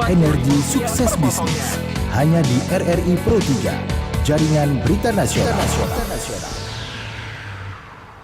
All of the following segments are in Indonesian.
Energi Sukses Bisnis hanya di RRI Pro 3, Jaringan Berita Nasional.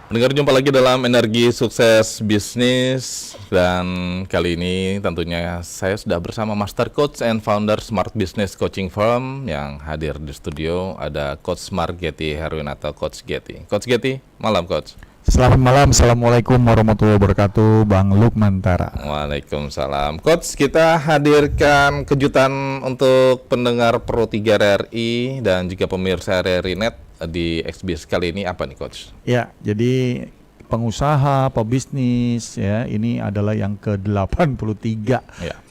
Pendengar, jumpa lagi dalam Energi Sukses Bisnis, dan kali ini tentunya saya sudah bersama Master Coach and Founder Smart Business Coaching Firm. Yang hadir di studio ada Coach Margetti Herwinata, Coach Getty. Coach Getty, malam Coach. Selamat malam, Assalamualaikum warahmatullahi wabarakatuh, Bang Lukman Tara. Waalaikumsalam. Coach, kita hadirkan kejutan untuk pendengar Pro 3 RRI dan juga pemirsa RRI Net di XBS kali ini. Apa nih Coach? Ya, jadi pengusaha, pebisnis ya, ini adalah yang ke-83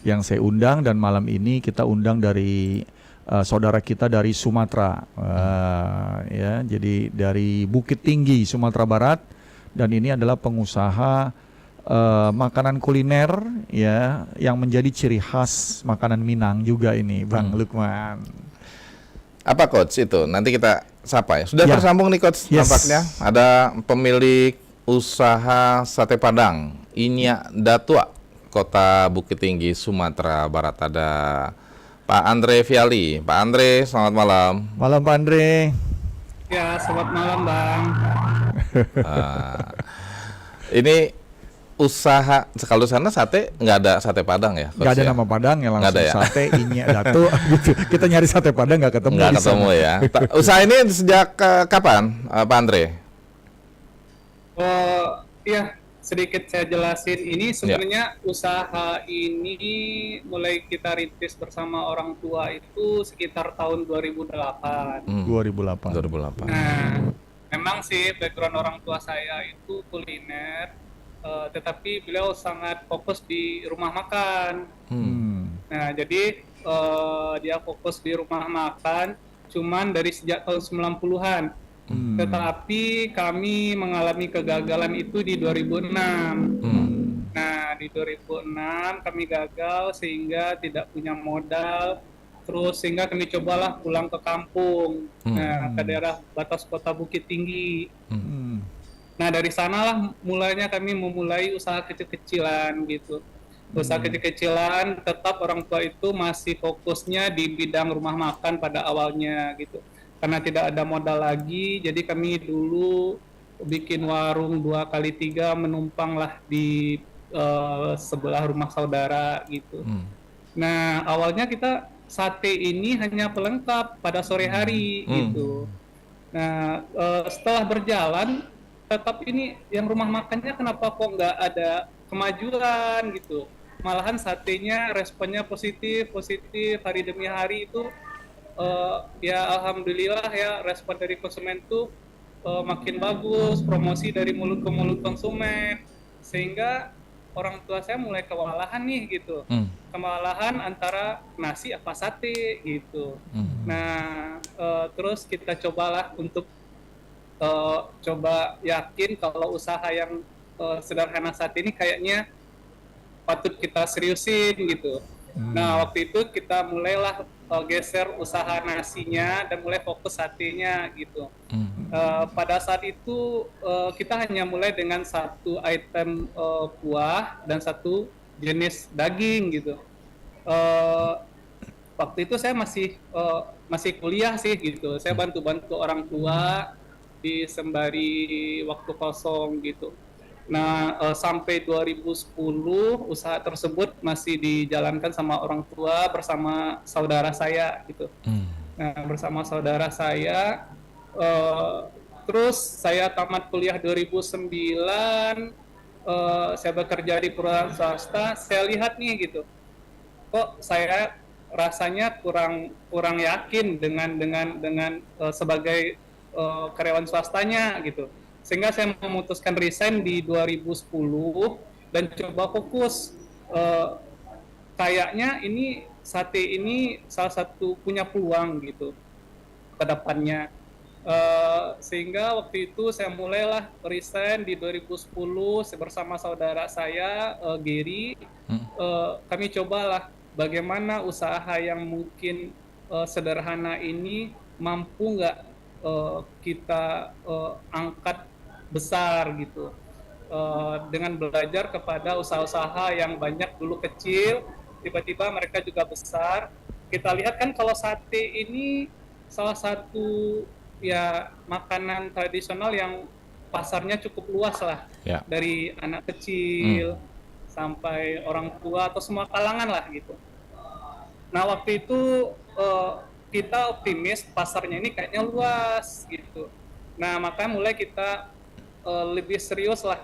yang saya undang, dan malam ini kita undang dari saudara kita dari Sumatera, ya, jadi dari Bukit Tinggi, Sumatera Barat, dan ini adalah pengusaha makanan kuliner ya, yang menjadi ciri khas makanan Minang juga ini, Bang Lukman. Apa Coach itu? Nanti kita sapa ya. Sudah tersambung nih Coach, nampaknya ada pemilik usaha sate Padang, Inya Datua, Kota Bukit Tinggi, Sumatera Barat. Ada Pak Andre Viali. Pak Andre, selamat malam. Malam Pak Andre. Ya, selamat malam Bang. Ini usaha, kalau sana sate nggak ada sate Padang ya? Nggak ada nama Padang ya, langsung ya? Sate Inya Datu gitu. Kita nyari sate Padang nggak ketemu. Nggak ketemu ya. Usaha ini sejak kapan, Pak Andre? Iya, sedikit saya jelasin. Ini sebenarnya usaha ini mulai kita rintis bersama orang tua itu sekitar tahun 2008. 2008. Nah, memang sih background orang tua saya itu kuliner, tetapi beliau sangat fokus di rumah makan. Nah, jadi dia fokus di rumah makan cuman dari sejak tahun 90-an. Tetapi kami mengalami kegagalan itu di 2006. Nah, di 2006 kami gagal sehingga tidak punya modal. Terus sehingga kami cobalah pulang ke kampung, ke daerah batas kota Bukit Tinggi. Nah, dari sanalah mulanya kami memulai usaha kecil-kecilan gitu. Usaha kecil-kecilan, tetap orang tua itu masih fokusnya di bidang rumah makan pada awalnya gitu. Karena tidak ada modal lagi, jadi kami dulu bikin warung 2x3 menumpanglah di sebelah rumah saudara gitu. Nah, awalnya kita sate ini hanya pelengkap pada sore hari gitu. Nah, setelah berjalan, tetap ini yang rumah makannya kenapa kok nggak ada kemajuan gitu. Malahan satenya responnya positif hari demi hari itu. Ya alhamdulillah ya, respon dari konsumen tuh makin bagus, promosi dari mulut ke mulut konsumen, sehingga orang tua saya mulai kewalahan nih gitu. Kewalahan antara nasi apa sate gitu. Nah, terus kita cobalah untuk coba yakin kalau usaha yang sederhana saat ini kayaknya patut kita seriusin gitu. Nah, waktu itu kita mulailah geser usaha nasinya dan mulai fokus satenya gitu. Pada saat itu kita hanya mulai dengan satu item kuah dan satu jenis daging gitu. Waktu itu saya masih kuliah sih gitu. Saya bantu-bantu orang tua di sembari waktu kosong gitu. Nah, sampai 2010 usaha tersebut masih dijalankan sama orang tua bersama saudara saya gitu. Nah, bersama saudara saya, terus saya tamat kuliah 2009, saya bekerja di perusahaan swasta. Saya lihat nih gitu, kok saya rasanya kurang yakin dengan sebagai karyawan swastanya gitu. Sehingga saya memutuskan resign di 2010 dan coba fokus. Kayaknya ini sate ini salah satu punya peluang gitu ke depannya. Sehingga waktu itu saya mulailah resign di 2010 bersama saudara saya, Gary. Kami cobalah bagaimana usaha yang mungkin sederhana ini mampu nggak kita angkat besar gitu, dengan belajar kepada usaha-usaha yang banyak dulu kecil tiba-tiba mereka juga besar. Kita lihat kan kalau sate ini salah satu ya makanan tradisional yang pasarnya cukup luas lah, Ya. dari anak kecil sampai orang tua atau semua kalangan lah gitu. Nah waktu itu kita optimis pasarnya ini kayaknya luas gitu. Nah maka mulai kita lebih serius lah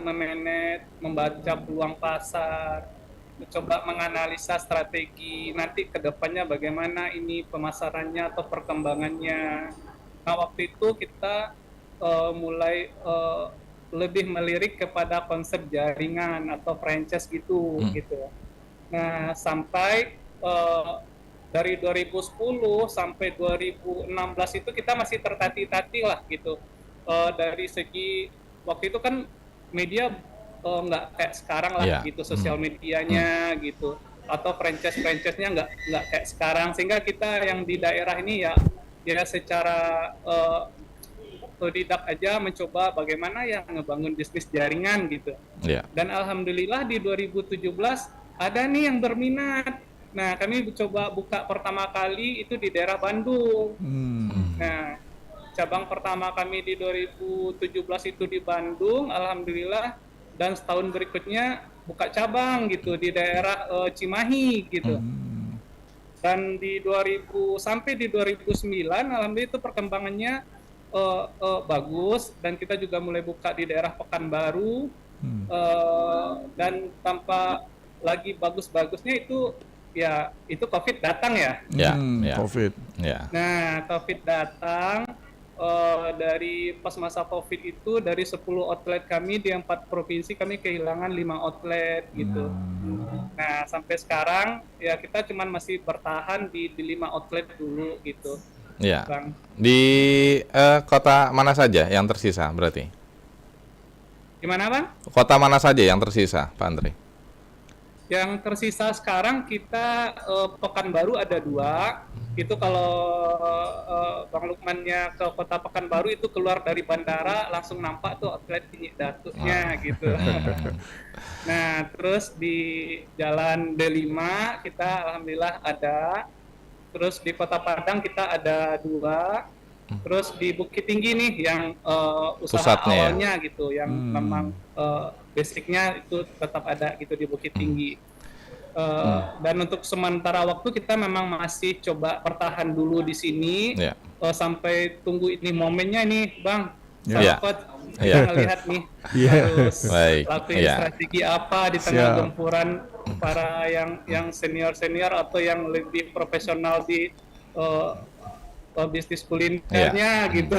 membaca peluang pasar, mencoba menganalisa strategi nanti kedepannya bagaimana ini pemasarannya atau perkembangannya. Nah waktu itu kita mulai lebih melirik kepada konsep jaringan atau franchise gitu. Nah sampai dari 2010 sampai 2016 itu kita masih tertati-tati lah gitu. Dari segi waktu itu kan media nggak kayak sekarang lah gitu, sosial medianya gitu, atau franchise-nya nggak kayak sekarang, sehingga kita yang di daerah ini ya secara otodidak aja mencoba bagaimana ya ngebangun bisnis jaringan gitu. Dan alhamdulillah di 2017 ada nih yang berminat. Nah kami coba buka pertama kali itu di daerah Bandung. Nah cabang pertama kami di 2017 itu di Bandung, alhamdulillah, dan setahun berikutnya buka cabang gitu di daerah Cimahi gitu. Dan di 2000 sampai di 2009 alhamdulillah itu perkembangannya bagus, dan kita juga mulai buka di daerah Pekanbaru, dan tanpa lagi bagus-bagusnya itu ya itu COVID datang ya. COVID. Nah COVID datang. Dari pas masa COVID itu dari 10 outlet kami di 4 provinsi kami kehilangan 5 outlet gitu. Nah sampai sekarang ya kita cuman masih bertahan di 5 outlet dulu gitu. Bang. Di kota mana saja yang tersisa berarti? Gimana Bang? Kota mana saja yang tersisa Pak Andre? Yang tersisa sekarang kita Pekanbaru ada 2. Itu kalau Bang Lukmannya ke kota Pekanbaru itu keluar dari bandara langsung nampak tuh outlet Inyek Datuknya gitu. Nah terus di Jalan D5 kita alhamdulillah ada. Terus di Kota Padang kita ada 2. Terus di Bukit Tinggi nih yang usaha pusatnya awalnya gitu, yang memang basicnya itu tetap ada gitu di Bukit Tinggi. Dan untuk sementara waktu kita memang masih coba bertahan dulu di sini sampai tunggu ini momennya nih Bang. Kita ngelihat nih harus lakuin strategi apa di tengah gempuran para yang senior atau yang lebih profesional di bisnis kulinernya gitu.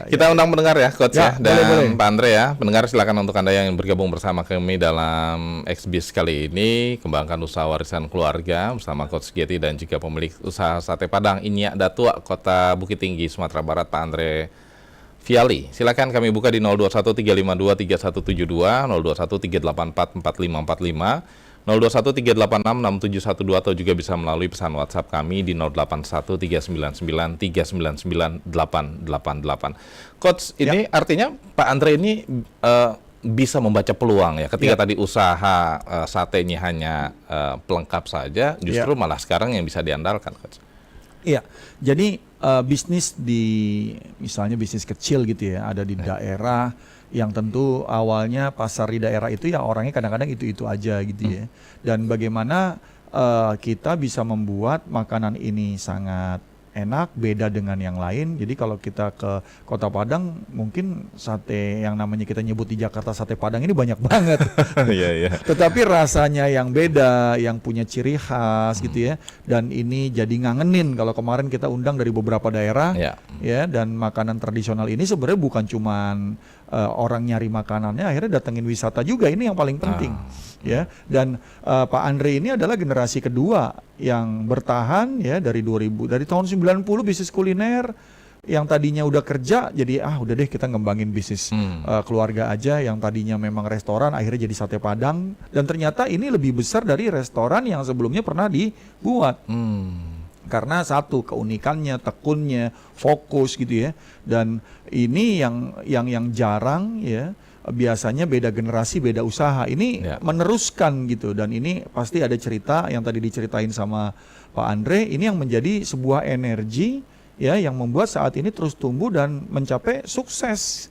Kita undang pendengar ya Coach ya, dan boleh. Pak Andre ya. Pendengar silakan untuk Anda yang bergabung bersama kami dalam XBIZ kali ini, kembangkan usaha warisan keluarga bersama Coach Giety dan juga pemilik usaha sate Padang Inyek Datuk Kota Bukit Tinggi Sumatera Barat Pak Andre Fiali. Silakan kami buka di 0213523172, 0213844545, 0213866712 atau juga bisa melalui pesan WhatsApp kami di 081399398888. Coach, ini artinya Pak Andre ini bisa membaca peluang ya. Ketika tadi usaha satenya hanya pelengkap saja, justru malah sekarang yang bisa diandalkan, Coach. Iya, jadi bisnis misalnya bisnis kecil gitu ya, ada di daerah yang tentu awalnya pasar di daerah itu ya orangnya kadang-kadang itu aja gitu ya. Dan bagaimana kita bisa membuat makanan ini sangat enak, beda dengan yang lain. Jadi kalau kita ke Kota Padang, mungkin sate yang namanya kita nyebut di Jakarta sate Padang ini banyak banget. Tetapi rasanya yang beda, yang punya ciri khas gitu ya. Dan ini jadi ngangenin kalau kemarin kita undang dari beberapa daerah ya, dan makanan tradisional ini sebenarnya bukan cuman orang nyari makanannya, akhirnya datengin wisata juga, ini yang paling penting. Ya, dan Pak Andre ini adalah generasi kedua yang bertahan ya dari tahun 90 bisnis kuliner, yang tadinya udah kerja jadi udah deh kita ngembangin bisnis keluarga aja, yang tadinya memang restoran akhirnya jadi sate Padang, dan ternyata ini lebih besar dari restoran yang sebelumnya pernah dibuat. Karena satu, keunikannya, tekunnya, fokus gitu ya. Dan ini yang jarang ya, biasanya beda generasi, beda usaha. Ini meneruskan gitu, dan ini pasti ada cerita yang tadi diceritain sama Pak Andre. Ini yang menjadi sebuah energi ya yang membuat saat ini terus tumbuh dan mencapai sukses.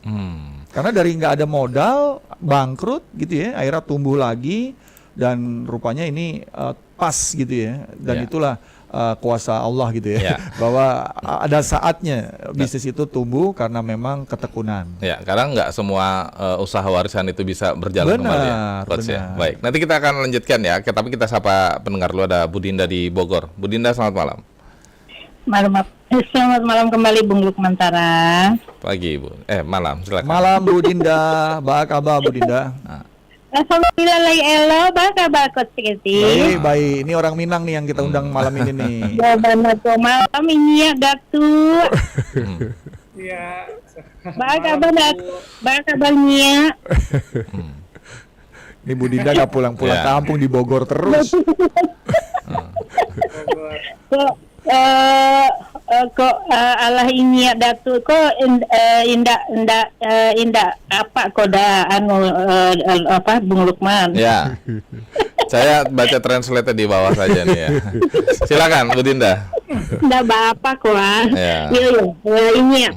Karena dari nggak ada modal, bangkrut gitu ya, akhirnya tumbuh lagi dan rupanya ini pas gitu ya. Dan itulah kuasa Allah gitu ya, bahwa ada saatnya bisnis itu tumbuh karena memang ketekunan. Ya, karena nggak semua usaha warisan itu bisa berjalan kembali ya, Coach ya. Baik, nanti kita akan lanjutkan ya, tapi kita sapa pendengar dulu, ada Bu Dinda di Bogor. Bu Dinda, selamat malam. Selamat malam kembali Bung Lukmantara. Pagi Bu, malam, silakan. Malam Bu Dinda, kabar Bu Dinda? Alhamdulillah lagi elo, kabar Coach Keti. Baik. Ini orang Minang nih yang kita undang malam ini nih. Ya benar tuh, malam ini ya Datu. Iya. Kabarnya. Ini Bu Dinda nggak pulang-pulang kampung, di Bogor terus. Kok Allah ini ya Datu, kok indah apa koda Bung Lukman. Ya. Saya baca translate di bawah saja nih ya. Silakan Bu Dinda. Enggak apa-apa kok. Ini ya.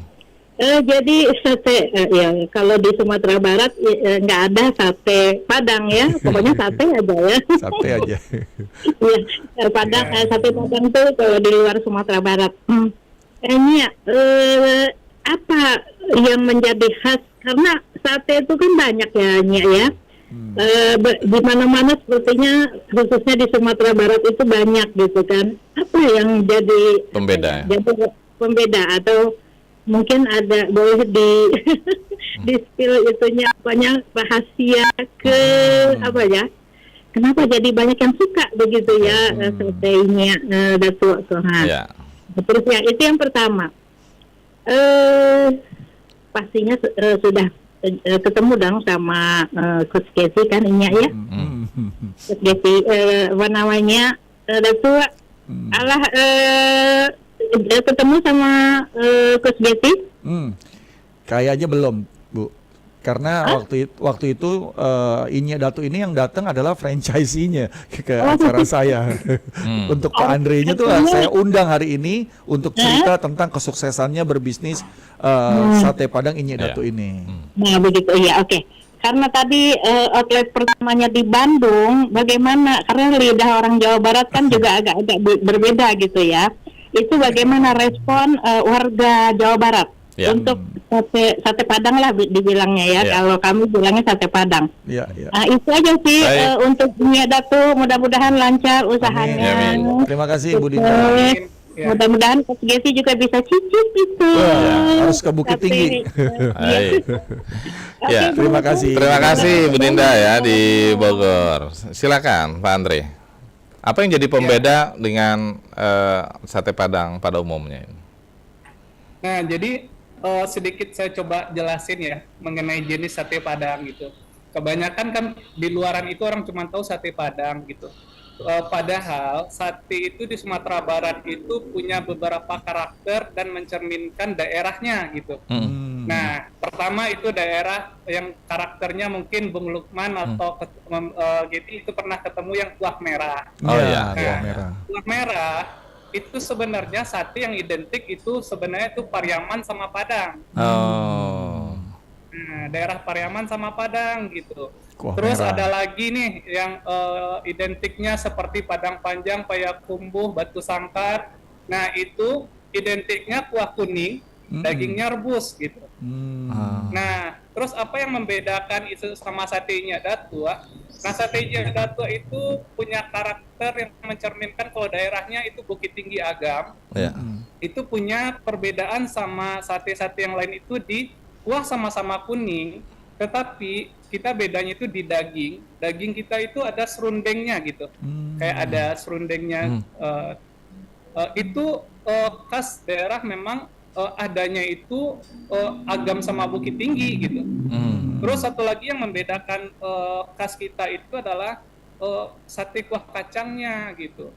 Jadi sate ya kalau di Sumatera Barat nggak ada sate Padang ya, pokoknya sate aja ya. Sate aja. Iya, Padang sate Padang tuh kalau di luar Sumatera Barat. Ini ya apa yang menjadi khas, karena sate itu kan banyak ya Nya ya. Di mana-mana sepertinya khususnya di Sumatera Barat itu banyak gitu kan. Apa yang jadi pembeda? Jadi pembeda atau mungkin ada boleh di spill itunya apanya rahasia apa ya, kenapa jadi banyak yang suka begitu ya satenya Datu Sohan. Terus ya itu yang pertama, pastinya sudah ketemu dong sama Coach Kesi kan ini ya. Coach Kesi apa namanya Datu ketemu sama Coach Betty? Kayaknya belum, Bu. Karena waktu itu Inya Datu ini yang datang adalah franchisee-nya ke acara saya. Untuk Pak Andre-nya tuh saya undang hari ini untuk cerita tentang kesuksesannya berbisnis sate Padang Inya Datu ini. Nah begitu ya, oke. Karena tadi outlet pertamanya di Bandung, bagaimana? Karena lidah orang Jawa Barat kan juga agak-agak berbeda gitu ya. Itu bagaimana respon warga Jawa Barat untuk sate Padang lah dibilangnya ya. Kalau kami bilangnya sate Padang. Nah, itu aja sih untuk Nia Datu, mudah-mudahan lancar usahanya. Amin. Terima kasih Bu Dinda. Mudah-mudahan Coach Gesi juga bisa cicip itu. Harus ke Bukit Tinggi. Terima kasih. Terima kasih Bu Dinda ya di Bogor. Silakan Pak Andre. Apa yang jadi pembeda dengan sate Padang pada umumnya? Nah, jadi sedikit saya coba jelasin ya mengenai jenis sate Padang gitu. Kebanyakan kan di luaran itu orang cuma tahu sate Padang gitu. Padahal sate itu di Sumatera Barat itu punya beberapa karakter dan mencerminkan daerahnya gitu. Nah, pertama itu daerah yang karakternya mungkin Bung Lukman atau Geti itu pernah ketemu yang kuah merah. Kuah merah itu sebenarnya sate yang identik itu sebenarnya itu Pariaman sama Padang. Nah, daerah Pariaman sama Padang gitu. Terus ada lagi nih yang identiknya seperti Padang Panjang, Payakumbuh, Batu Sangkar. Nah, itu identiknya kuah kuning, dagingnya rebus gitu. Nah, terus apa yang membedakan itu sama satenya Datu? Nah, satenya Datu itu punya karakter yang mencerminkan kalau daerahnya itu Bukit Tinggi Agam. Itu punya perbedaan sama sate-sate yang lain itu di kuah sama-sama kuning, tetapi kita bedanya itu di daging. Daging kita itu ada serundengnya gitu. Kayak ada serundengnya. Itu khas daerah memang adanya itu Agam sama Bukit Tinggi gitu. Terus satu lagi yang membedakan khas kita itu adalah sate kuah kacangnya gitu.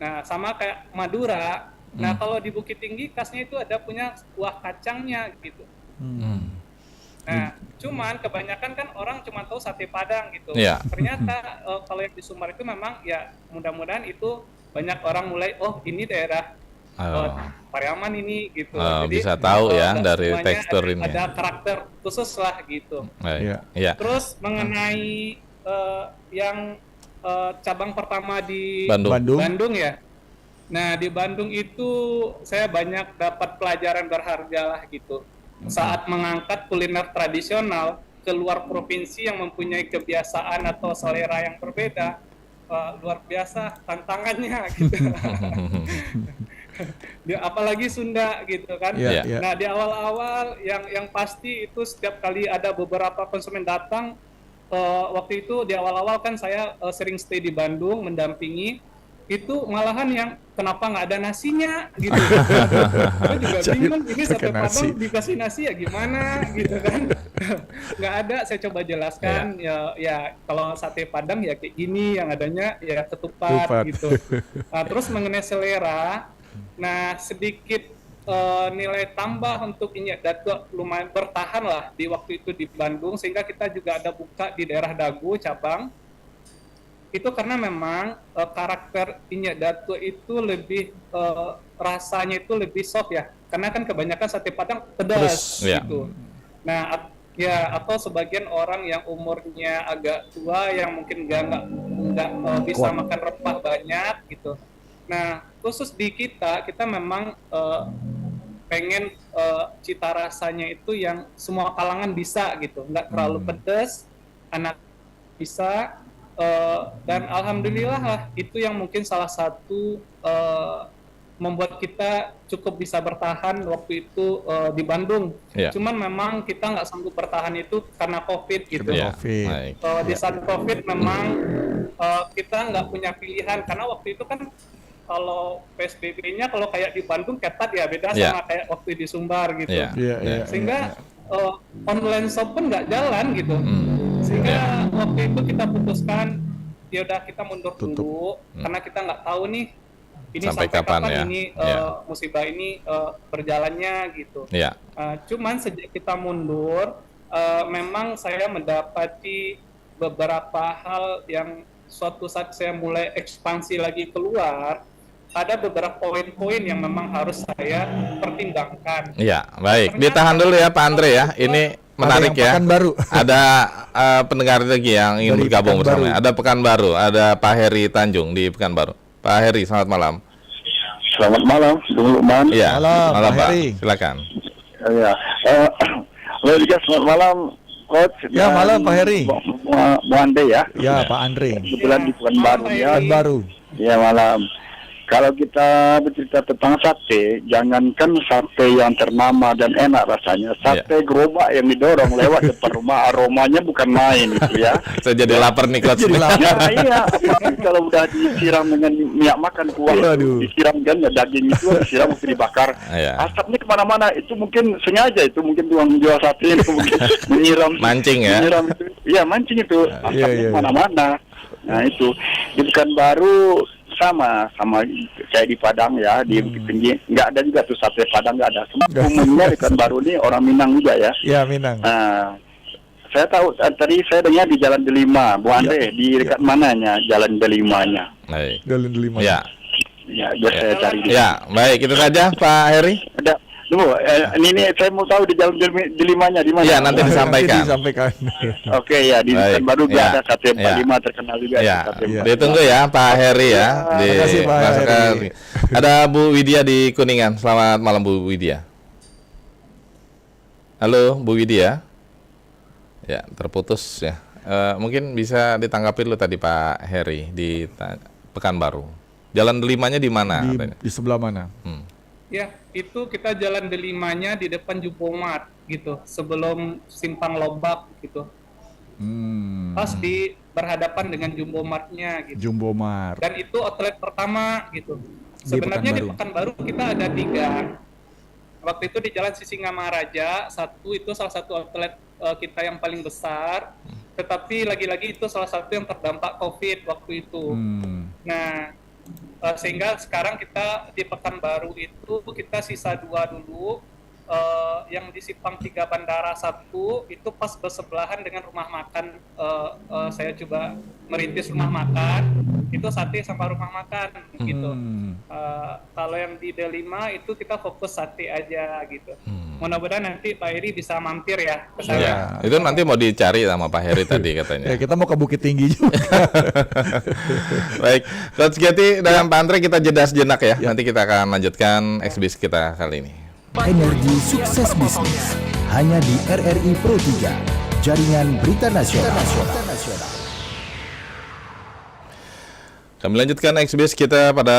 Nah, sama kayak Madura. Nah, kalau di Bukit Tinggi khasnya itu ada punya kuah kacangnya gitu. Nah, Cuman kebanyakan kan orang cuma tahu sate Padang gitu. Iya. Ternyata kalau yang di Sumbar itu memang ya mudah-mudahan itu banyak orang mulai ini daerah Pariaman ini gitu. Jadi bisa tahu ya dari semuanya tekstur ini. ada karakter khusus lah gitu. Iya. Terus mengenai yang cabang pertama di Bandung ya. Nah, di Bandung itu saya banyak dapat pelajaran berharga lah gitu. Saat mengangkat kuliner tradisional ke luar provinsi yang mempunyai kebiasaan atau selera yang berbeda, luar biasa tantangannya gitu. Apalagi Sunda gitu kan. Nah, di awal-awal yang pasti itu setiap kali ada beberapa konsumen datang, waktu itu di awal-awal kan saya sering stay di Bandung mendampingi, itu malahan yang kenapa nggak ada nasinya gitu. Saya juga bingung ini sate Padang dikasih nasi ya gimana gitu kan. Nggak ada, saya coba jelaskan ya kalau sate Padang ya kayak gini, yang adanya ya ketupat gitu. Nah, terus mengenai selera, nah sedikit nilai tambah untuk Inyak Datua lumayan bertahan lah di waktu itu di Bandung, sehingga kita juga ada buka di daerah Dagu cabang. Itu karena memang karakter Inyak Datua itu lebih rasanya itu lebih soft ya, karena kan kebanyakan sate Padang pedas gitu. Nah atau sebagian orang yang umurnya agak tua yang mungkin nggak bisa makan rempah banyak gitu. Nah khusus di kita memang pengen cita rasanya itu yang semua kalangan bisa gitu, nggak terlalu pedas, anak bisa. Dan alhamdulillah lah itu yang mungkin salah satu membuat kita cukup bisa bertahan waktu itu di Bandung. Cuman memang kita nggak sanggup bertahan itu karena COVID gitu. Di saat COVID memang kita nggak punya pilihan, karena waktu itu kan kalau PSBB-nya kalau kayak di Bandung ketat ya, beda sama kayak waktu di Sumbar gitu. Sehingga online shop pun nggak jalan gitu. Sehingga waktu itu kita putuskan ya udah kita mundur dulu, karena kita nggak tahu nih ini sampai kapan ya ini musibah ini berjalannya gitu. Cuman sejak kita mundur memang saya mendapati beberapa hal yang suatu saat saya mulai ekspansi lagi keluar, ada beberapa poin-poin yang memang harus saya pertimbangkan. Iya, baik. Ditahan dulu ya Pak Andre ya. Ini menarik ya. Ada pendengar lagi yang ingin bergabung bersama. Ada Pekanbaru, ada Pak Heri Tanjung di Pekanbaru. Pak Heri, selamat malam. Selamat malam, Bung Lukman. Iya, malam Pak. Silakan. Ya, selamat malam, Coach. Ya, malam Pak Heri. Bu Andre ya. Ya, Pak Andre. Kebetulan di Pekanbaru ya. Pekanbaru. Ya, malam. Kalau kita bercerita tentang sate, jangankan sate yang ternama dan enak rasanya, sate gerobak yang didorong lewat depan rumah, aromanya bukan main gitu ya. Saya jadi lapar nih, Coach. Ya, iya, apalagi kalau udah disiram dengan minyak makan kuah, disiram kan daging itu disiram mesti dibakar. Asapnya kemana-mana, itu mungkin sengaja, itu mungkin tuang jual sate itu mungkin menyiram. Mancing ya? Menyiram itu, iya mancing itu, asapnya kemana-mana. Nah itu, di Pekanbaru sama kayak di Padang ya, di pinggir nggak ada juga tuh sate Padang, nggak ada. Umumnya di Pekanbaru ini orang Minang juga ya. Iya, Minang. Nah, saya tahu tadi saya dengar di Jalan Delima, Bu Andre, di dekat mananya Jalan Delimanya? Jalan Delima. Ya. Ya, biar saya cari. Ya, baik, itu saja Pak Heri. Ada. Tunggu, ini saya mau tahu di Jalan Delimanya di mana? Iya, nanti disampaikan. Oke ya, di Pekanbaru ada sate 45 terkenal juga. Ditunggu ya Pak Heri ya. Terima kasih Pak Heri. Ada Bu Widya di Kuningan. Selamat malam Bu Widya. Halo Bu Widya. Ya, terputus ya. Mungkin bisa ditanggapi dulu tadi Pak Heri di Pekanbaru. Jalan Delimanya di mana? Di sebelah mana? Ya, itu kita Jalan Delimanya di depan Jumbomat gitu, sebelum Simpang Lobak gitu. Pas di berhadapan dengan Jumbomartnya gitu. Jumbomart. Dan itu outlet pertama gitu. Sebenarnya di Pekanbaru kita ada 3. Waktu itu di Jalan Sisingamaraja, itu salah satu outlet kita yang paling besar. Tetapi lagi-lagi itu salah satu yang terdampak COVID waktu itu. Nah, sehingga sekarang kita di Pekanbaru itu kita sisa 2 dulu, yang di Simpang 3 Bandara 1 itu pas bersebelahan dengan rumah makan. Saya coba merintis rumah makan, itu sate sama rumah makan gitu. Kalau yang di D5 itu kita fokus sate aja gitu. Mudah-mudahan nanti Pak Heri bisa mampir ya ke sana. Ya, itu nanti mau dicari sama Pak Heri tadi katanya. Ya, kita mau ke Bukit Tinggi juga. Baik, Coach Getty dan Pak Andre, kita jeda sejenak ya. Nanti kita akan lanjutkan Exbis kita kali ini. Energi sukses bisnis hanya di RRI Pro 3, jaringan berita nasional. Kami lanjutkan Exbis kita pada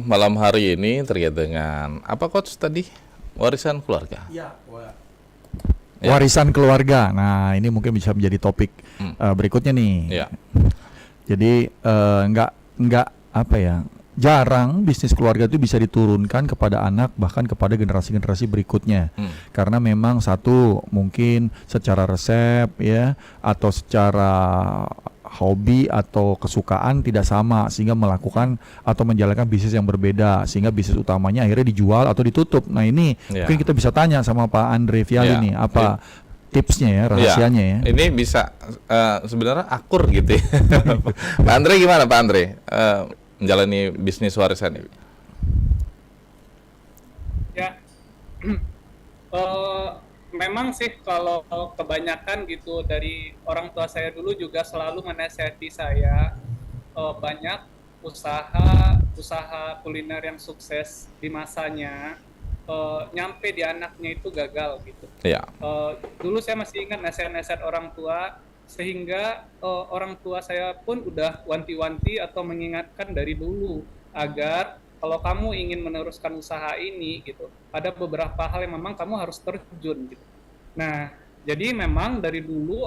malam hari ini terkait dengan apa Coach tadi? Warisan keluarga. Ya. Warisan keluarga. Nah, ini mungkin bisa menjadi topik berikutnya nih. Ya. Jadi nggak apa ya? Jarang bisnis keluarga itu bisa diturunkan kepada anak, bahkan kepada generasi-generasi berikutnya. Karena memang satu, mungkin secara resep ya, atau secara hobi atau kesukaan tidak sama, sehingga melakukan atau menjalankan bisnis yang berbeda, sehingga bisnis utamanya akhirnya dijual atau ditutup. Nah ini mungkin kita bisa tanya sama Pak Andre Viali nih, apa tipsnya ya, rahasianya ya? Ini bisa sebenarnya akur gitu ya. Pak Andre gimana Pak Andre? Menjalani bisnis warisan ini? Ya, memang sih kalau kebanyakan gitu dari orang tua saya dulu juga selalu menasihati saya, banyak usaha kuliner yang sukses di masanya nyampe di anaknya itu gagal gitu. Iya. Dulu saya masih ingat nasihat-nasihat orang tua, sehingga orang tua saya pun udah wanti-wanti atau mengingatkan dari dulu agar kalau kamu ingin meneruskan usaha ini gitu, ada beberapa hal yang memang kamu harus terjun gitu. Nah, jadi memang dari dulu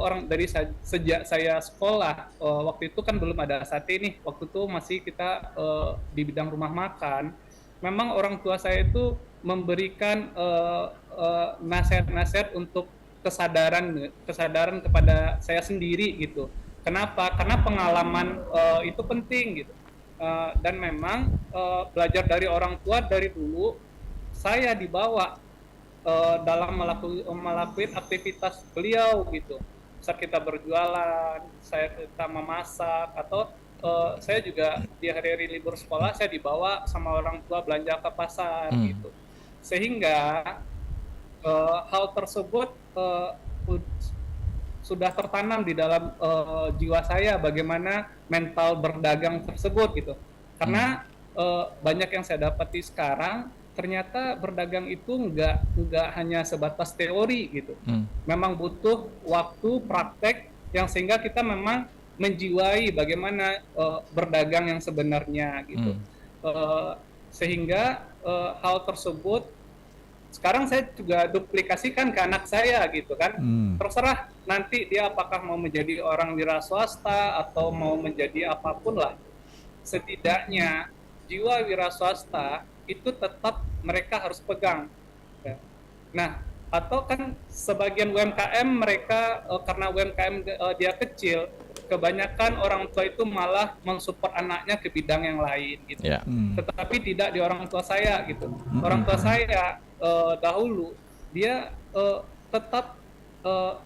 sejak saya sekolah, waktu itu kan belum ada sate nih, waktu itu masih kita di bidang rumah makan. Memang orang tua saya itu memberikan nasihat-nasihat untuk kesadaran kepada saya sendiri gitu. Kenapa? Karena pengalaman itu penting gitu. Dan memang belajar dari orang tua dari dulu, saya dibawa dalam melakukan aktivitas beliau gitu. Saat kita berjualan, kita memasak, atau saya juga di hari-hari libur sekolah saya dibawa sama orang tua belanja ke pasar gitu. Sehingga hal tersebut sudah tertanam di dalam jiwa saya, bagaimana mental berdagang tersebut gitu. Karena banyak yang saya dapati sekarang, ternyata berdagang itu nggak hanya sebatas teori gitu. Memang butuh waktu praktek yang sehingga kita memang menjiwai bagaimana berdagang yang sebenarnya gitu. Sehingga hal tersebut sekarang saya juga duplikasikan ke anak saya gitu kan. Terserah nanti dia apakah mau menjadi orang wira swasta atau mau menjadi apapun lah. Setidaknya jiwa wira swasta itu tetap mereka harus pegang. Nah, atau kan sebagian UMKM mereka karena UMKM dia kecil, kebanyakan orang tua itu malah mensupport anaknya ke bidang yang lain gitu. Tetapi tidak di orang tua saya gitu. Orang tua saya dahulu dia tetap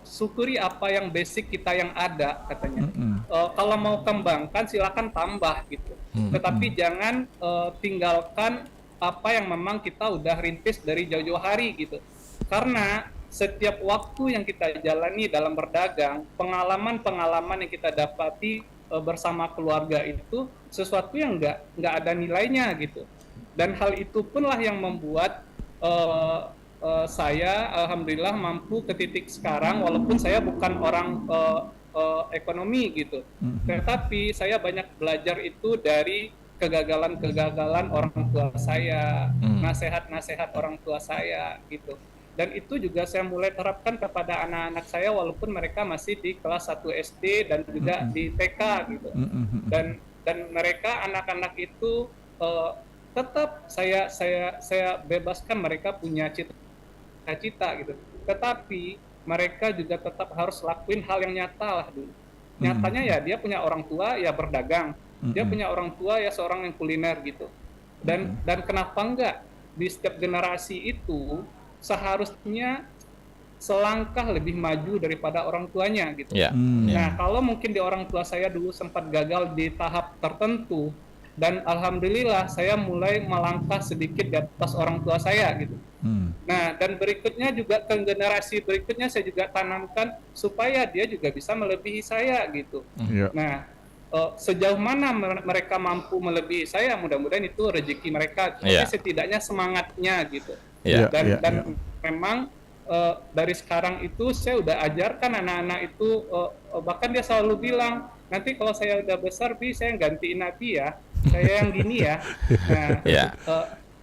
syukuri apa yang basic kita yang ada katanya. Kalau mau kembangkan silakan tambah gitu. Tetapi jangan tinggalkan apa yang memang kita udah rintis dari jauh-jauh hari gitu. Karena setiap waktu yang kita jalani dalam berdagang, pengalaman-pengalaman yang kita dapati bersama keluarga itu sesuatu yang nggak ada nilainya gitu. Dan hal itu punlah yang membuat saya alhamdulillah mampu ke titik sekarang, walaupun saya bukan orang ekonomi gitu. Tetapi saya banyak belajar itu dari kegagalan-kegagalan orang tua saya, nasihat-nasihat orang tua saya gitu. Dan itu juga saya mulai terapkan kepada anak-anak saya walaupun mereka masih di kelas 1 SD dan juga di TK gitu. Dan mereka anak-anak itu tetap saya bebaskan, mereka punya cita-cita gitu. Tetapi mereka juga tetap harus lakuin hal yang nyata lah dulu. Nyatanya ya dia punya orang tua ya berdagang. Dia punya orang tua ya seorang yang kuliner gitu. Dan kenapa enggak di setiap generasi itu seharusnya selangkah lebih maju daripada orang tuanya gitu. Ya. Nah, kalau mungkin di orang tua saya dulu sempat gagal di tahap tertentu, dan alhamdulillah saya mulai melangkah sedikit di atas orang tua saya gitu. Nah, dan berikutnya juga ke generasi berikutnya saya juga tanamkan supaya dia juga bisa melebihi saya gitu. Nah, sejauh mana mereka mampu melebihi saya, mudah-mudahan itu rezeki mereka, tapi setidaknya semangatnya gitu. Dan memang dari sekarang itu saya udah ajarkan anak-anak itu, bahkan dia selalu bilang, nanti kalau saya udah besar, saya gantiin Nabi ya, saya yang gini ya. Nah,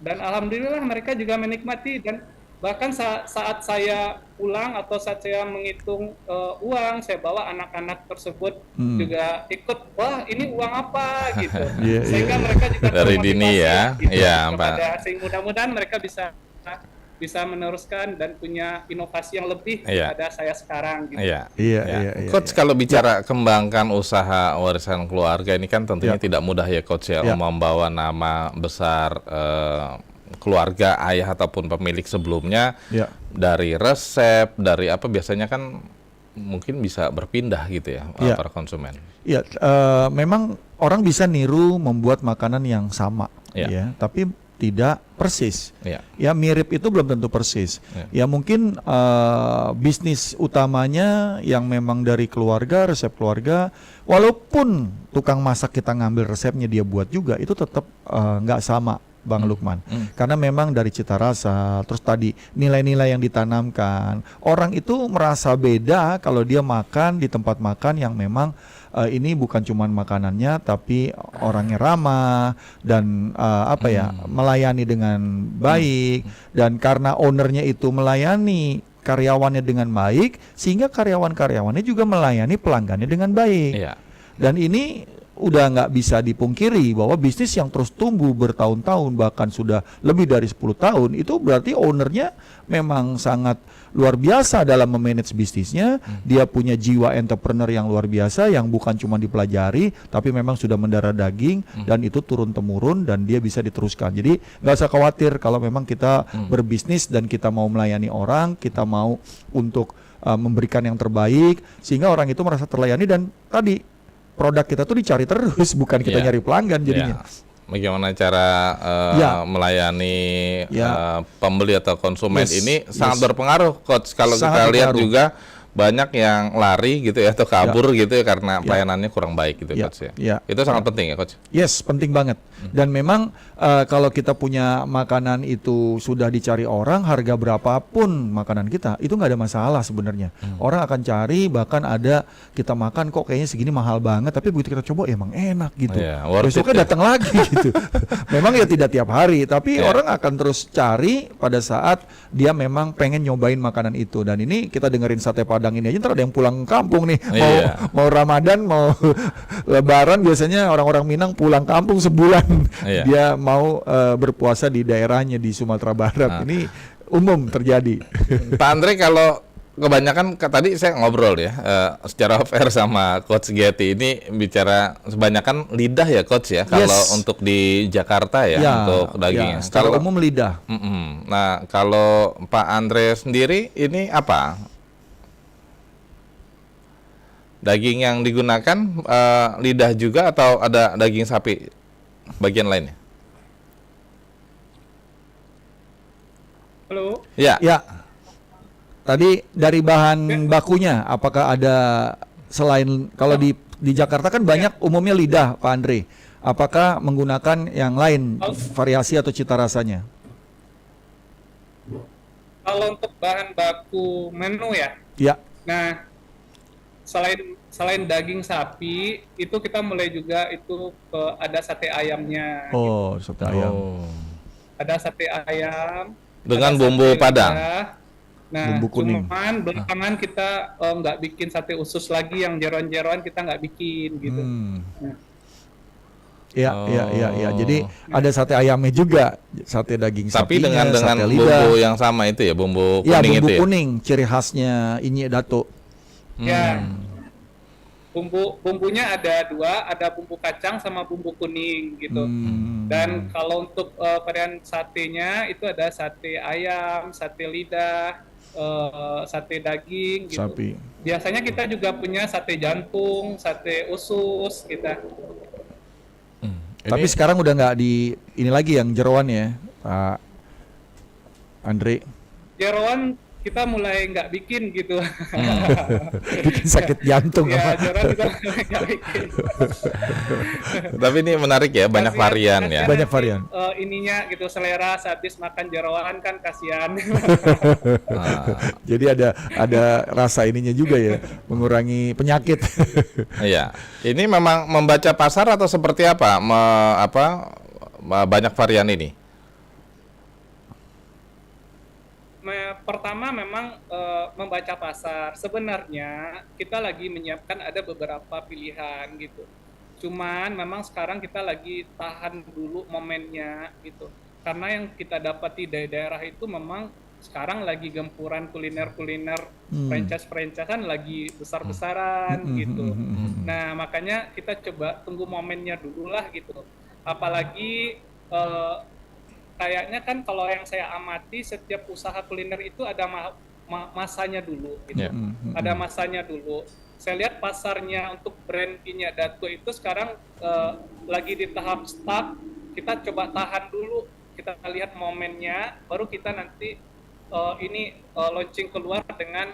dan alhamdulillah mereka juga menikmati, dan bahkan saat saya pulang atau saat saya menghitung uang, saya bawa anak-anak tersebut juga ikut, wah ini uang apa gitu. Sehingga mereka juga dari dini ya, gitu, sehingga mudah-mudahan mereka bisa meneruskan dan punya inovasi yang lebih daripada saya sekarang gitu. Coach, kalau bicara kembangkan usaha warisan keluarga ini kan tentunya tidak mudah ya Coach ya, membawa nama besar keluarga ayah ataupun pemilik sebelumnya, dari resep, dari apa, biasanya kan mungkin bisa berpindah gitu ya para konsumen. Memang orang bisa niru membuat makanan yang sama, tapi tidak persis. Ya mirip itu belum tentu persis. Ya mungkin bisnis utamanya yang memang dari keluarga, resep keluarga, walaupun tukang masak kita ngambil resepnya dia buat juga, itu tetap nggak sama, Bang Lukman. Karena memang dari cita rasa, terus tadi nilai-nilai yang ditanamkan, orang itu merasa beda kalau dia makan di tempat makan yang memang ini bukan cuma makanannya, tapi orangnya ramah dan melayani dengan baik, dan karena ownernya itu melayani karyawannya dengan baik, sehingga karyawan-karyawannya juga melayani pelanggannya dengan baik. Dan ini udah nggak bisa dipungkiri bahwa bisnis yang terus tumbuh bertahun-tahun, bahkan sudah lebih dari 10 tahun, itu berarti ownernya memang sangat luar biasa dalam memanage bisnisnya. Dia punya jiwa entrepreneur yang luar biasa, yang bukan cuma dipelajari, tapi memang sudah mendarah daging, dan itu turun-temurun, dan dia bisa diteruskan. Jadi nggak usah khawatir kalau memang kita berbisnis dan kita mau melayani orang, kita mau untuk memberikan yang terbaik, sehingga orang itu merasa terlayani, dan tadi produk kita tuh dicari terus, bukan kita nyari pelanggan jadinya. Bagaimana cara melayani pembeli atau konsumen ini sangat berpengaruh, Coach. Kalau kita lihat juga banyak yang lari gitu ya, atau kabur gitu ya karena pelayanannya kurang baik gitu, Coach ya. Itu sangat penting ya, Coach. Yes, penting banget. Dan memang kalau kita punya makanan itu sudah dicari orang, harga berapapun makanan kita, itu nggak ada masalah sebenarnya. Orang akan cari, bahkan ada kita makan kok kayaknya segini mahal banget, tapi begitu kita coba emang enak gitu. Besoknya datang lagi gitu. Memang ya tidak tiap hari, tapi orang akan terus cari pada saat dia memang pengen nyobain makanan itu. Dan ini kita dengerin sate Padang ini aja, ntar ada yang pulang kampung nih, mau Ramadan, mau Lebaran, biasanya orang-orang Minang pulang kampung sebulan. Dia mau berpuasa di daerahnya di Sumatera Barat. Ini umum terjadi. Pak Andre, kalau kebanyakan tadi saya ngobrol ya secara fair sama Coach Getty, ini bicara kebanyakan lidah ya, Coach ya, kalau untuk di Jakarta ya, untuk dagingnya. Secara umum lidah. Nah, kalau Pak Andre sendiri ini apa? Daging yang digunakan lidah juga atau ada daging sapi bagian lainnya? Halo? Ya. Tadi dari bahan bakunya, apakah ada selain, kalau di Jakarta kan banyak umumnya lidah, Pak Andre. Apakah menggunakan yang lain, variasi atau cita rasanya? Kalau untuk bahan baku menu ya? Ya. Nah, selain daging sapi, itu kita mulai juga itu ada sate ayamnya. Oh, sate ayam. Ada sate ayam dengan bumbu Padang. Nah, bumbu kuning. Cuman belakangan kita nggak bikin sate usus lagi, yang jeroan-jeroan kita nggak bikin gitu. Iya. Jadi ada sate ayamnya juga, sate daging sapi. Tapi dengan bumbu yang sama itu ya, bumbu kuning itu ya. Bumbu kuning, ciri khasnya Inye Dato. Bumbunya ada 2, ada bumbu kacang sama bumbu kuning gitu. Dan kalau untuk varian satenya itu ada sate ayam, sate lidah, sate daging gitu. Sapi. Biasanya kita juga punya sate jantung, sate usus kita. Tapi sekarang udah nggak di ini lagi yang jeroan ya, Pak Andre. Jeroan kita mulai nggak bikin gitu. Bikin sakit jantung. Ya, jeroan kita mulai nggak bikin. Tapi ini menarik ya, banyak varian ya. Banyak varian. Ininya gitu, selera habis makan jeroan kan kasihan. Jadi ada rasa ininya juga ya, mengurangi penyakit. Iya. Ini memang membaca pasar atau seperti apa? Banyak varian ini. Pertama memang membaca pasar. Sebenarnya kita lagi menyiapkan ada beberapa pilihan gitu. Cuman memang sekarang kita lagi tahan dulu momennya gitu. Karena yang kita dapati dari daerah itu memang sekarang lagi gempuran kuliner-kuliner franchise-franchisean lagi besar-besaran gitu. Nah, makanya kita coba tunggu momennya dulu lah gitu. Apalagi kayaknya kan kalau yang saya amati setiap usaha kuliner itu ada masanya dulu gitu. Ada masanya dulu. Saya lihat pasarnya untuk brand Inyak Datuk itu sekarang lagi di tahap stuck. Kita coba tahan dulu, kita lihat momennya, baru kita nanti launching keluar dengan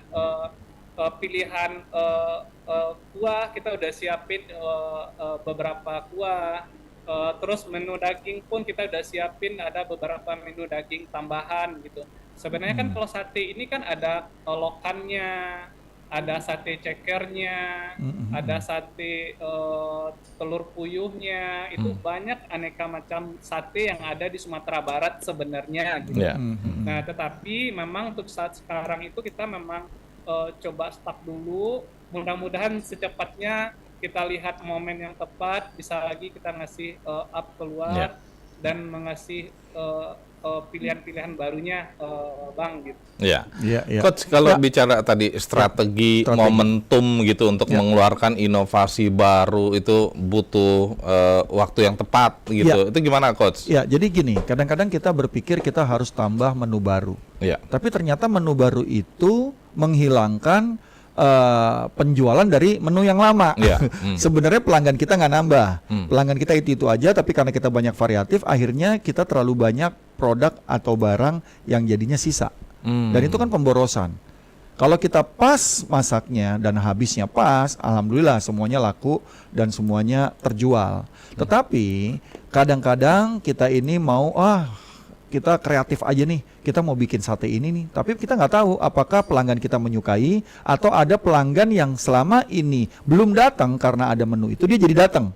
pilihan kuah. Kita udah siapin beberapa kuah. Terus menu daging pun kita udah siapin, ada beberapa menu daging tambahan gitu. Sebenarnya kan kalau sate ini kan ada lokannya, ada sate cekernya, ada sate telur puyuhnya, itu banyak aneka macam sate yang ada di Sumatera Barat sebenarnya gitu. Nah, tetapi memang untuk saat sekarang itu kita memang coba stuck dulu, mudah-mudahan secepatnya kita lihat momen yang tepat, bisa lagi kita ngasih up keluar dan mengasih pilihan-pilihan barunya, Bang gitu. Ya. Coach, kalau bicara tadi strategi, momentum gitu untuk mengeluarkan inovasi baru itu butuh waktu yang tepat gitu. Itu gimana, Coach? Ya, jadi gini, kadang-kadang kita berpikir kita harus tambah menu baru. Tapi ternyata menu baru itu menghilangkan penjualan dari menu yang lama. Sebenarnya pelanggan kita nggak nambah, pelanggan kita itu aja, tapi karena kita banyak variatif, akhirnya kita terlalu banyak produk atau barang yang jadinya sisa. Dan itu kan pemborosan. Kalau kita pas masaknya dan habisnya pas, alhamdulillah semuanya laku dan semuanya terjual. Tetapi kadang-kadang kita ini mau kita kreatif aja nih, kita mau bikin sate ini nih, tapi kita nggak tahu apakah pelanggan kita menyukai atau ada pelanggan yang selama ini belum datang karena ada menu itu dia jadi datang.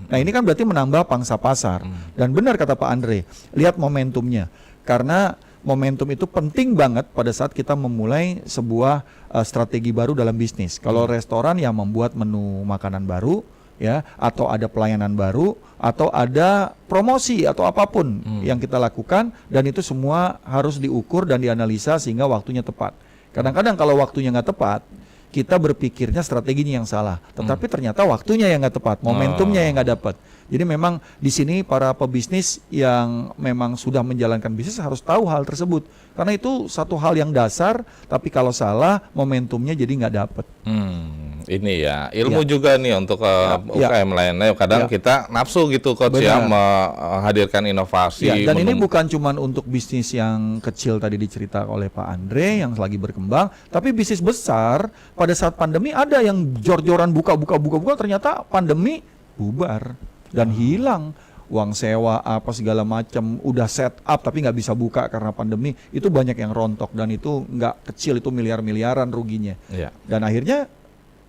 Nah, ini kan berarti menambah pangsa pasar. Dan benar kata Pak Andre, lihat momentumnya, karena momentum itu penting banget pada saat kita memulai sebuah strategi baru dalam bisnis. Kalau restoran yang membuat menu makanan baru, ya, atau ada pelayanan baru, atau ada promosi atau apapun yang kita lakukan, dan itu semua harus diukur dan dianalisa sehingga waktunya tepat. Kadang-kadang kalau waktunya nggak tepat, kita berpikirnya strateginya yang salah, tetapi ternyata waktunya yang nggak tepat, momentumnya yang nggak dapat. Jadi memang di sini para pebisnis yang memang sudah menjalankan bisnis harus tahu hal tersebut, karena itu satu hal yang dasar. Tapi kalau salah, momentumnya jadi nggak dapat. Ini ya ilmu juga nih untuk UKM lainnya. Kadang kita nafsu gitu, Coach, ya, menghadirkan inovasi. Dan ini bukan cuma untuk bisnis yang kecil tadi dicerita oleh Pak Andre yang lagi berkembang, tapi bisnis besar pada saat pandemi ada yang jor-joran buka, ternyata pandemi bubar dan hilang uang sewa apa segala macam, udah set up tapi nggak bisa buka karena pandemi. Itu banyak yang rontok dan itu nggak kecil, itu miliar-miliaran ruginya. Dan akhirnya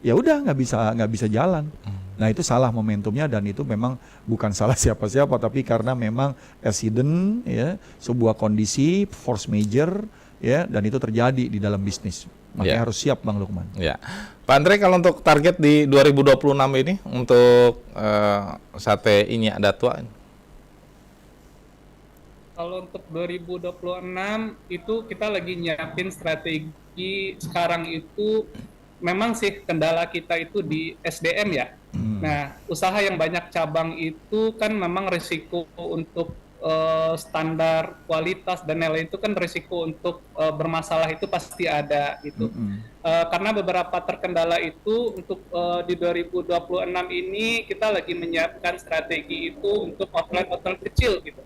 ya udah nggak bisa jalan. Nah, itu salah momentumnya, dan itu memang bukan salah siapa-siapa, tapi karena memang accident, ya, sebuah kondisi force major, ya, dan itu terjadi di dalam bisnis. Makanya harus siap, Bang Lukman. Pak Andre, kalau untuk target di 2026 ini untuk sate Inyak Datuk, kalau untuk 2026 itu kita lagi nyiapin strategi. Sekarang itu memang sih kendala kita itu di SDM ya. Nah, usaha yang banyak cabang itu kan memang risiko untuk standar kualitas dan lain-lain itu kan risiko untuk bermasalah itu pasti ada gitu. Karena beberapa terkendala itu untuk di 2026 ini kita lagi menyiapkan strategi itu untuk outlet kecil gitu.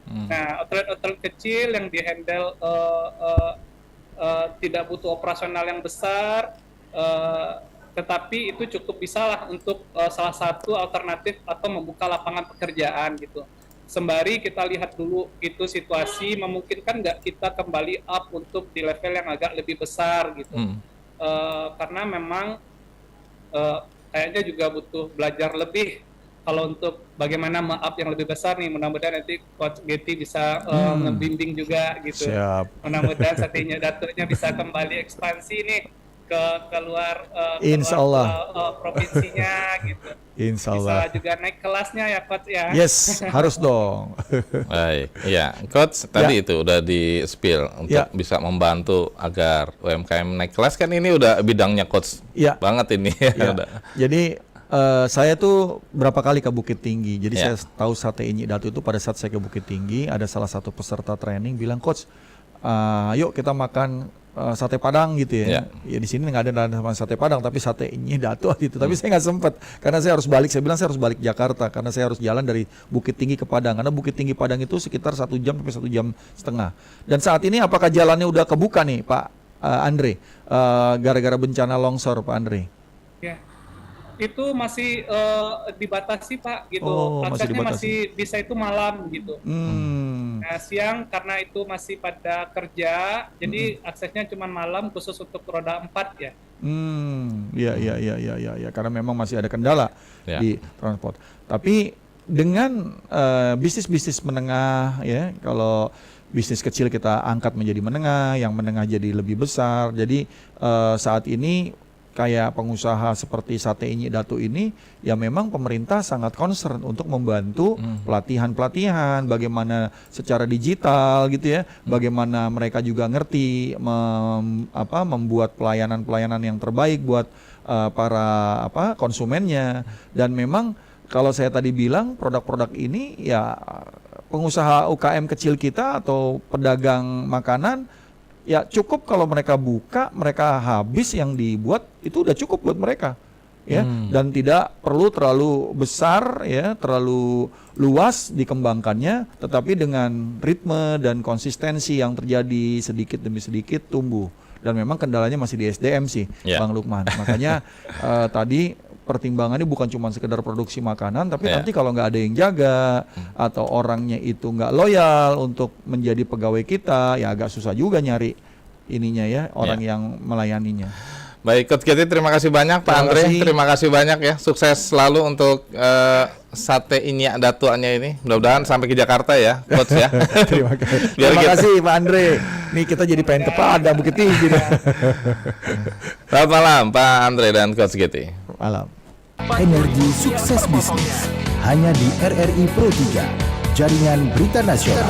Nah, outlet kecil yang dihandle tidak butuh operasional yang besar, tetapi itu cukup bisa lah untuk salah satu alternatif atau membuka lapangan pekerjaan gitu. Sembari kita lihat dulu itu situasi memungkinkan nggak kita kembali up untuk di level yang agak lebih besar gitu. Karena memang kayaknya juga butuh belajar lebih kalau untuk bagaimana up yang lebih besar nih. Mudah-mudahan nanti Coach Getty bisa membimbing juga gitu. Siap. Mudah-mudahan Sate Inyek Datuk-nya bisa kembali ekspansi nih ke luar Insya Allah. Provinsinya gitu. Insya Allah. Bisa juga naik kelasnya ya Coach ya. Yes, harus dong. Baik, ya, Coach tadi itu udah di spill untuk bisa membantu agar UMKM naik kelas, kan ini udah bidangnya Coach banget ini. Jadi saya tuh berapa kali ke Bukit Tinggi. Jadi saya tahu Sate Inyek Datuk itu pada saat saya ke Bukit Tinggi ada salah satu peserta training bilang, Coach, yuk kita makan sate Padang gitu ya. Ya di sini nggak ada sama sate Padang, tapi Sate Inyek Datuk gitu. Tapi saya nggak sempet karena saya harus balik. Saya bilang saya harus balik Jakarta karena saya harus jalan dari Bukit Tinggi ke Padang. Karena Bukit Tinggi Padang itu sekitar 1 jam sampai 1 jam setengah. Dan saat ini apakah jalannya udah kebuka nih Pak Andre? Gara-gara bencana longsor Pak Andre? Ya, itu masih dibatasi Pak gitu. Aksesnya masih bisa itu malam gitu. Nah, siang karena itu masih pada kerja, jadi aksesnya cuma malam khusus untuk roda 4 ya. Iya. Karena memang masih ada kendala di transport. Tapi dengan bisnis-bisnis menengah ya, kalau bisnis kecil kita angkat menjadi menengah, yang menengah jadi lebih besar. Jadi saat ini kayak pengusaha seperti Sate Inyek Datuk ini, ya memang pemerintah sangat concern untuk membantu pelatihan-pelatihan, bagaimana secara digital gitu ya, bagaimana mereka juga ngerti membuat pelayanan-pelayanan yang terbaik buat para konsumennya. Dan memang kalau saya tadi bilang produk-produk ini ya pengusaha UKM kecil kita atau pedagang makanan, ya cukup kalau mereka buka, mereka habis yang dibuat itu udah cukup buat mereka, ya. Dan tidak perlu terlalu besar, ya, terlalu luas dikembangkannya, tetapi dengan ritme dan konsistensi yang terjadi sedikit demi sedikit tumbuh. Dan memang kendalanya masih di SDM sih, Bang Lukman. Makanya tadi pertimbangannya bukan cuma sekedar produksi makanan, tapi nanti kalau nggak ada yang jaga atau orangnya itu nggak loyal untuk menjadi pegawai kita, ya agak susah juga nyari ininya ya, orang yang melayaninya. Baik, Coach Getty, terima kasih banyak. Pak Andre, terima kasih banyak ya. Sukses selalu untuk Sate Inyek Datuknya ini. Mudah-mudahan sampai ke Jakarta ya, Coach ya. Terima kasih Pak Andre. Nih kita jadi pengen ke Padang, Bukit Tinggi. Selamat malam Pak Andre dan Coach Getty. Malam. Energi sukses bisnis hanya di RRI Pro 3, jaringan berita nasional.